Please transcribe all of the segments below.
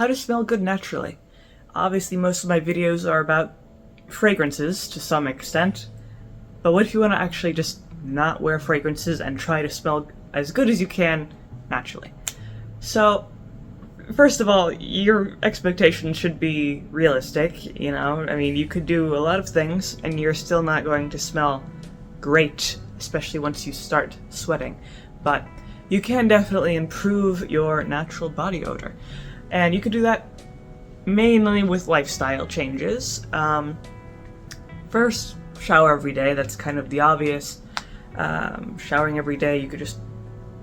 how to smell good naturally. Obviously, most of my videos are about fragrances to some extent, but what if you want to actually just not wear fragrances and try to smell as good as you can naturally? So, first of all, your expectations should be realistic, you know? I mean, you could do a lot of things and you're still not going to smell great, especially once you start sweating. But you can definitely improve your natural body odor. And you could do that mainly with lifestyle changes. First, shower every day. That's kind of the obvious. Showering every day, you could just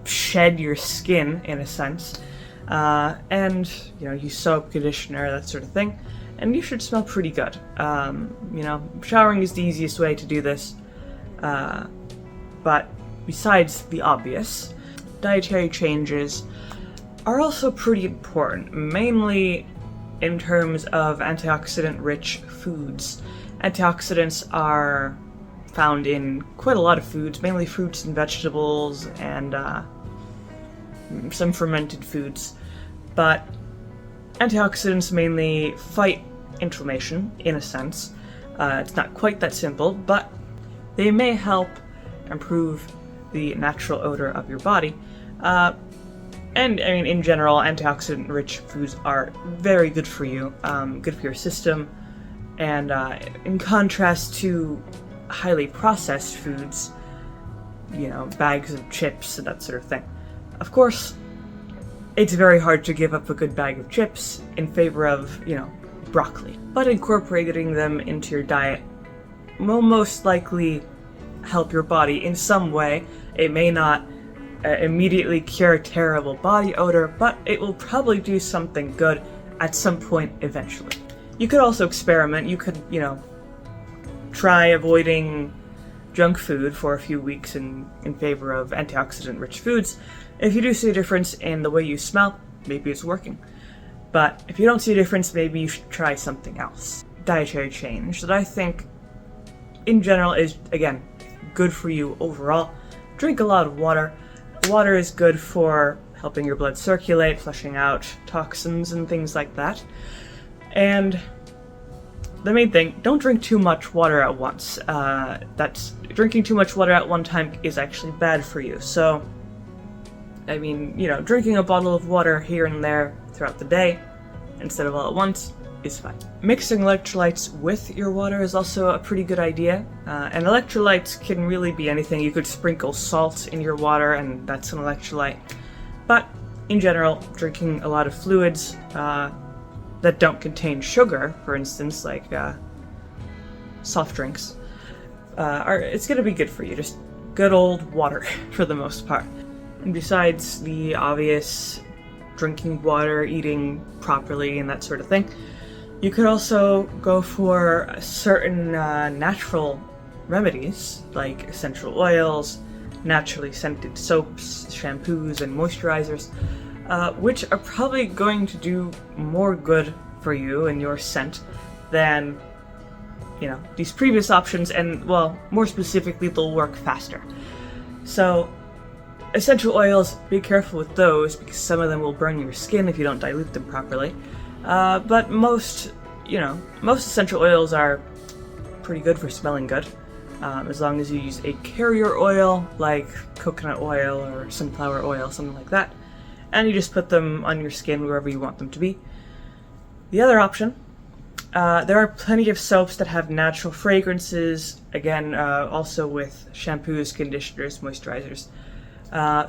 shed your skin, in a sense. And, you know, use soap, conditioner, that sort of thing. And you should smell pretty good. You know, showering is the easiest way to do this. But besides the obvious, dietary changes are also pretty important, mainly in terms of antioxidant-rich foods. Antioxidants are found in quite a lot of foods, mainly fruits and vegetables and some fermented foods. But antioxidants mainly fight inflammation, in a sense. It's not quite that simple, but they may help improve the natural odor of your body. And I mean, in general, antioxidant-rich foods are very good for you, good for your system, and in contrast to highly processed foods, you know, bags of chips and that sort of thing. Of course, it's very hard to give up a good bag of chips in favor of, you know, broccoli. But incorporating them into your diet will most likely help your body in some way. It may not immediately cure terrible body odor, but it will probably do something good at some point eventually. You could also experiment. You could, you know, try avoiding junk food for a few weeks in favor of antioxidant-rich foods. If you do see a difference in the way you smell, maybe it's working. But if you don't see a difference, maybe you should try something else. Dietary change that I think, in general, is, again, good for you overall. Drink a lot of water. Water is good for helping your blood circulate, flushing out toxins and things like that. And the main thing, don't drink too much water at once. Drinking too much water at one time is actually bad for you. So, I mean, you know, drinking a bottle of water here and there throughout the day, instead of all at once, is fine. Mixing electrolytes with your water is also a pretty good idea. And electrolytes can really be anything. You could sprinkle salt in your water and that's an electrolyte. But in general, drinking a lot of fluids that don't contain sugar, for instance, like soft drinks, it's going to be good for you. Just good old water for the most part. And besides the obvious drinking water, eating properly, and that sort of thing, you could also go for certain natural remedies, like essential oils, naturally scented soaps, shampoos, and moisturizers, which are probably going to do more good for you and your scent than, you know, these previous options, and, well, more specifically, they'll work faster. So, essential oils, be careful with those, because some of them will burn your skin if you don't dilute them properly. But most essential oils are pretty good for smelling good, as long as you use a carrier oil, like coconut oil or sunflower oil, something like that, and you just put them on your skin wherever you want them to be. The other option, there are plenty of soaps that have natural fragrances, again, also with shampoos, conditioners, moisturizers.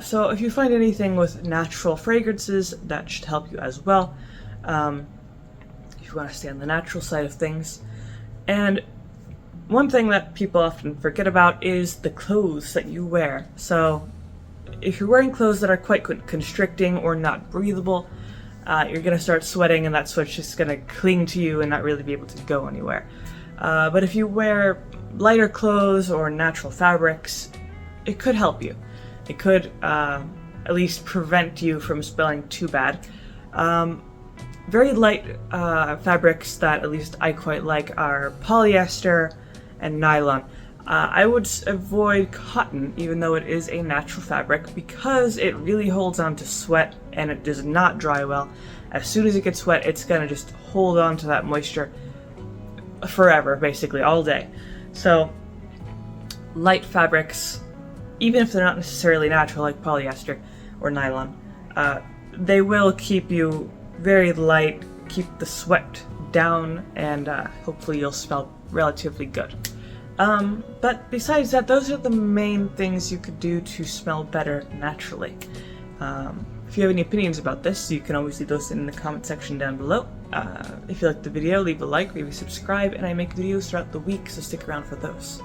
So if you find anything with natural fragrances, that should help you as well. If you want to stay on the natural side of things. And one thing that people often forget about is the clothes that you wear. So if you're wearing clothes that are quite constricting or not breathable, you're going to start sweating and that sweat's just going to cling to you and not really be able to go anywhere. But if you wear lighter clothes or natural fabrics, it could help you. It could at least prevent you from smelling too bad. Very light fabrics that at least I quite like are polyester and nylon. I would avoid cotton, even though it is a natural fabric, because it really holds on to sweat and it does not dry well. As soon as it gets wet, it's gonna just hold on to that moisture forever, basically, all day. So light fabrics, even if they're not necessarily natural like polyester or nylon, they will keep you very light, keep the sweat down, and hopefully you'll smell relatively good. But besides that, those are the main things you could do to smell better naturally. If you have any opinions about this, you can always leave those in the comment section down below. If you liked the video, leave a like, maybe subscribe, and I make videos throughout the week, so stick around for those.